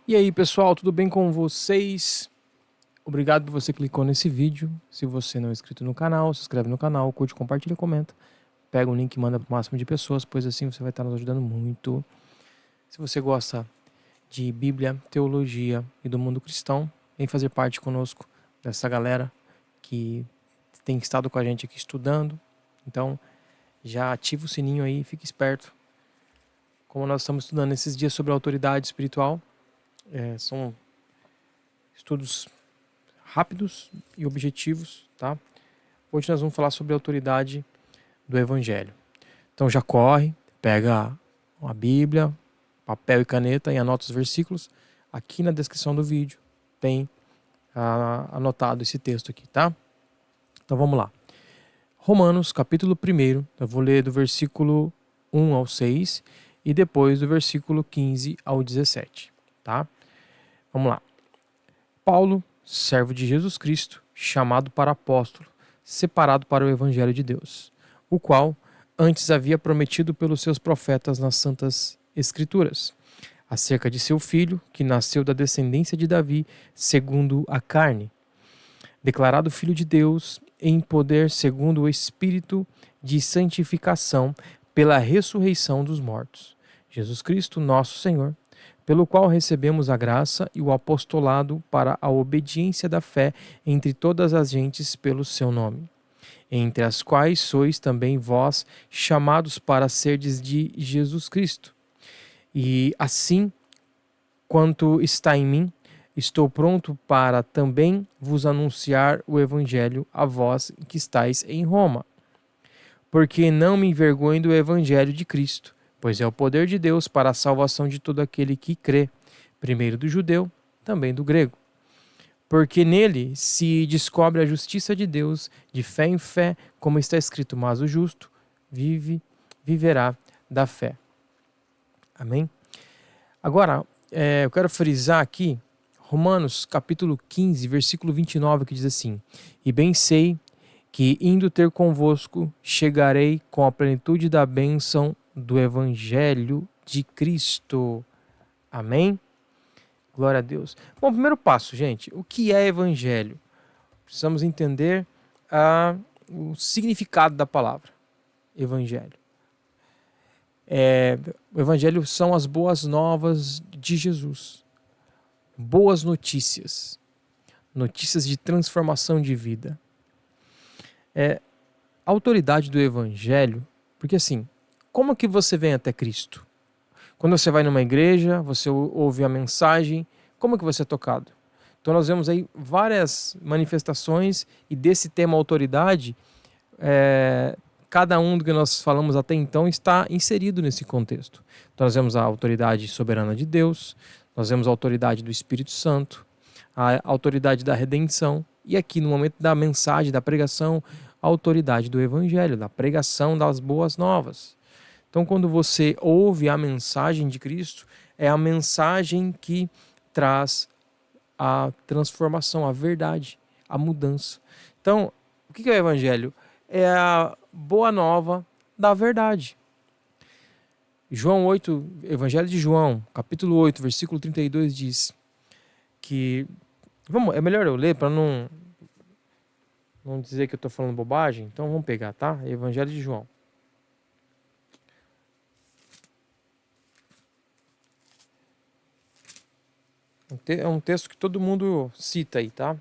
E aí, pessoal, tudo bem com vocês? Obrigado por você que clicou nesse vídeo. Se você não é inscrito no canal, se inscreve no canal, curte, compartilha, comenta. Pega o link e manda para o máximo de pessoas, pois assim você vai estar nos ajudando muito. Se você gosta de Bíblia, teologia e do mundo cristão, vem fazer parte conosco dessa galera que tem estado com a gente aqui estudando. Então, já ativa o sininho aí, fique esperto. Como nós estamos estudando esses dias sobre a autoridade espiritual, são estudos rápidos e objetivos, tá? Hoje nós vamos falar sobre a autoridade do Evangelho. Então já corre, pega a Bíblia, papel e caneta e anota os versículos. Aqui na descrição do vídeo tem anotado esse texto aqui, tá? Então vamos lá. Romanos, capítulo 1, eu vou ler do versículo 1 ao 6 e depois do versículo 15 ao 17, tá? Vamos lá. Paulo, servo de Jesus Cristo, chamado para apóstolo, separado para o Evangelho de Deus, o qual antes havia prometido pelos seus profetas nas Santas Escrituras, acerca de seu filho, que nasceu da descendência de Davi, segundo a carne, declarado Filho de Deus em poder segundo o Espírito de santificação pela ressurreição dos mortos. Jesus Cristo, nosso Senhor, pelo qual recebemos a graça e o apostolado para a obediência da fé entre todas as gentes pelo seu nome, entre as quais sois também vós chamados para serdes de Jesus Cristo. E assim, quanto está em mim, estou pronto para também vos anunciar o evangelho a vós que estáis em Roma. Porque não me envergonho do evangelho de Cristo, pois é o poder de Deus para a salvação de todo aquele que crê, primeiro do judeu, também do grego. Porque nele se descobre a justiça de Deus, de fé em fé, como está escrito, mas o justo viverá da fé. Amém? Agora, eu quero frisar aqui, Romanos capítulo 15, versículo 29, que diz assim: E bem sei que, indo ter convosco, chegarei com a plenitude da bênção do Evangelho de Cristo. Amém? Glória a Deus. Bom, primeiro passo, gente. O que é Evangelho? Precisamos entender o significado da palavra Evangelho. O Evangelho são as boas novas de Jesus. Boas notícias. Notícias de transformação de vida. A autoridade do Evangelho, porque assim, como que você vem até Cristo? Quando você vai numa igreja, você ouve a mensagem, como que você é tocado? Então nós vemos aí várias manifestações e desse tema autoridade, cada um do que nós falamos até então está inserido nesse contexto. Então nós vemos a autoridade soberana de Deus, nós vemos a autoridade do Espírito Santo, a autoridade da redenção e aqui no momento da mensagem, da pregação, a autoridade do Evangelho, da pregação das boas novas. Então, quando você ouve a mensagem de Cristo, é a mensagem que traz a transformação, a verdade, a mudança. Então, o que é o Evangelho? É a boa nova da verdade. João 8, Evangelho de João, capítulo 8, versículo 32 diz que... é melhor eu ler para não dizer que eu estou falando bobagem. Então vamos pegar, tá? Evangelho de João. É um texto que todo mundo cita aí, tá?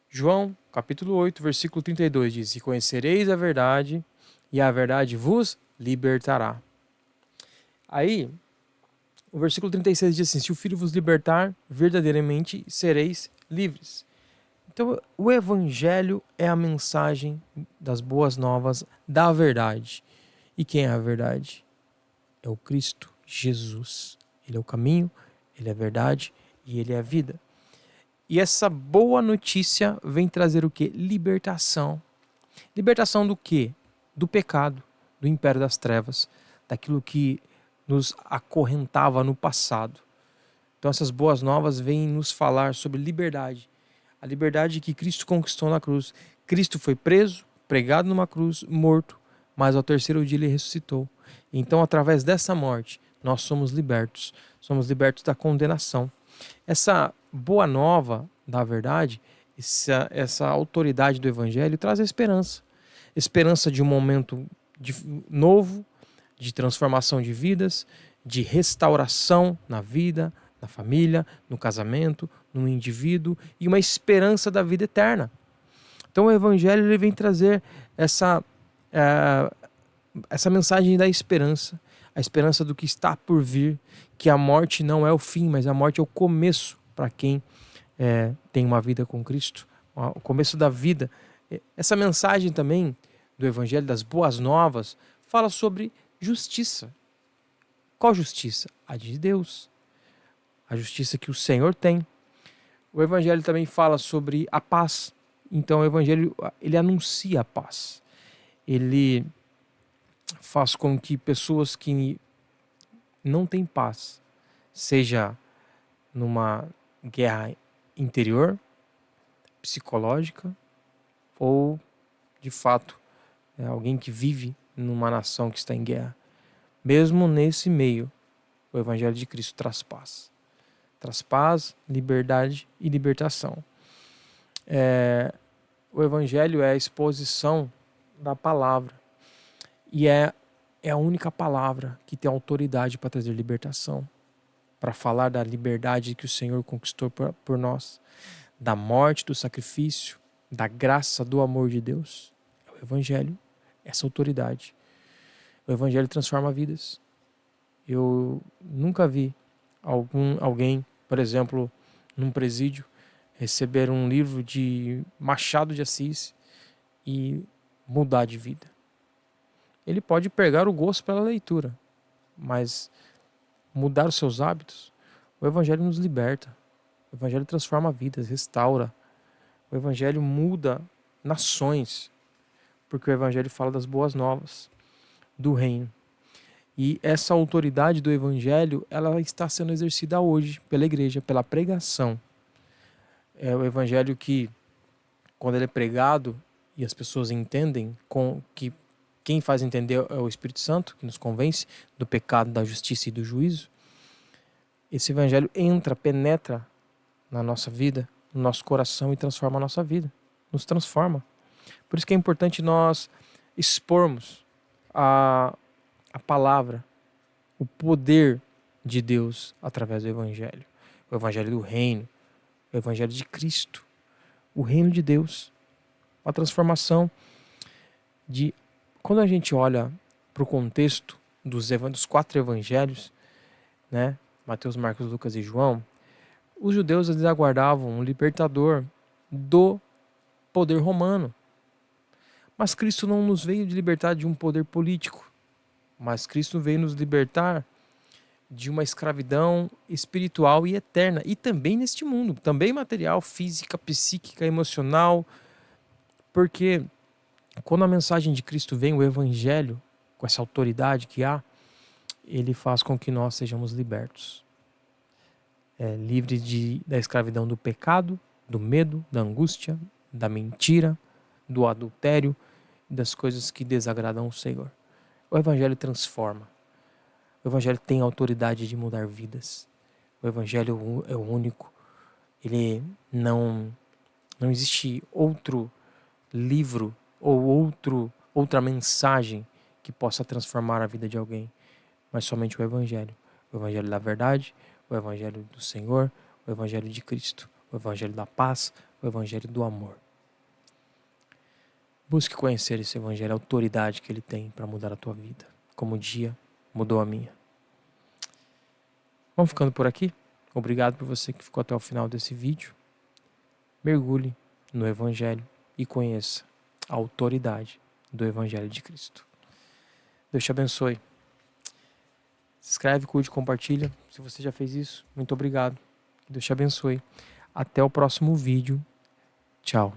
João, capítulo 8, versículo 32 diz: E conhecereis a verdade, e a verdade vos libertará. Aí, o versículo 36 diz assim: Se o Filho vos libertar, verdadeiramente sereis livres. Então, o Evangelho é a mensagem das boas novas da verdade. E quem é a verdade? É o Cristo Jesus. Ele é o caminho, ele é a verdade e ele é a vida. E essa boa notícia vem trazer o quê? Libertação. Libertação do quê? Do pecado, do império das trevas, daquilo que nos acorrentava no passado. Então essas boas novas vêm nos falar sobre liberdade. A liberdade que Cristo conquistou na cruz. Cristo foi preso, pregado numa cruz, morto, mas ao terceiro dia ele ressuscitou. Então, através dessa morte, nós somos libertos. somos libertos da condenação. Essa boa nova da verdade, essa autoridade do evangelho traz a esperança. Esperança de um momento novo, de transformação de vidas, de restauração na vida, na família, no casamento, no indivíduo e uma esperança da vida eterna. Então o evangelho ele vem trazer essa mensagem da esperança, a esperança do que está por vir, que a morte não é o fim, mas a morte é o começo para quem tem uma vida com Cristo, o começo da vida. Essa mensagem também do evangelho, das boas novas, fala sobre justiça. Qual justiça? A de Deus. A justiça que o Senhor tem. O evangelho também fala sobre a paz. Então o evangelho, ele anuncia a paz. Ele faz com que pessoas que não têm paz, seja numa guerra interior, psicológica, ou de fato alguém que vive numa nação que está em guerra. Mesmo nesse meio, o evangelho de Cristo traz paz. Traz paz, liberdade e libertação. O evangelho é a exposição da palavra. E é a única palavra que tem autoridade para trazer libertação. Para falar da liberdade que o Senhor conquistou por nós. Da morte, do sacrifício, da graça, do amor de Deus. É o evangelho, essa autoridade. O evangelho transforma vidas. Eu nunca vi alguém, por exemplo, num presídio, receber um livro de Machado de Assis e mudar de vida. Ele pode pegar o gosto pela leitura, mas mudar os seus hábitos, o evangelho nos liberta. O evangelho transforma vidas, restaura. O evangelho muda nações, porque o evangelho fala das boas novas, do reino. E essa autoridade do evangelho, ela está sendo exercida hoje pela igreja, pela pregação. É o evangelho que, quando ele é pregado e as pessoas entendem, que quem faz entender é o Espírito Santo, que nos convence do pecado, da justiça e do juízo, esse evangelho entra, penetra na nossa vida, no nosso coração e transforma a nossa vida. Nos transforma. Por isso que é importante nós expormos a palavra, o poder de Deus através do evangelho. O evangelho do reino, o evangelho de Cristo, o reino de Deus. A transformação de... Quando a gente olha para o contexto dos 4 evangelhos, né, Mateus, Marcos, Lucas e João, os judeus eles aguardavam um libertador do poder romano. Mas Cristo não nos veio de libertar de um poder político, mas Cristo veio nos libertar de uma escravidão espiritual e eterna, e também neste mundo, também material, física, psíquica, emocional, porque quando a mensagem de Cristo vem, o evangelho, com essa autoridade que há, ele faz com que nós sejamos libertos. Livres da escravidão do pecado, do medo, da angústia, da mentira, do adultério, das coisas que desagradam o Senhor. O evangelho transforma. O evangelho tem autoridade de mudar vidas. O evangelho é o único. Ele não existe outro livro ou outra mensagem que possa transformar a vida de alguém, mas somente o evangelho da verdade, o evangelho do Senhor, o evangelho de Cristo, o evangelho da paz, o evangelho do amor. Busque conhecer esse evangelho, a autoridade que ele tem para mudar a tua vida, como o dia mudou a minha. Vamos ficando por aqui. Obrigado por você que ficou até o final desse vídeo. Mergulhe no evangelho e conheça a autoridade do evangelho de Cristo. Deus te abençoe. Se inscreve, curte, compartilha. Se você já fez isso, muito obrigado. Deus te abençoe. Até o próximo vídeo. Tchau.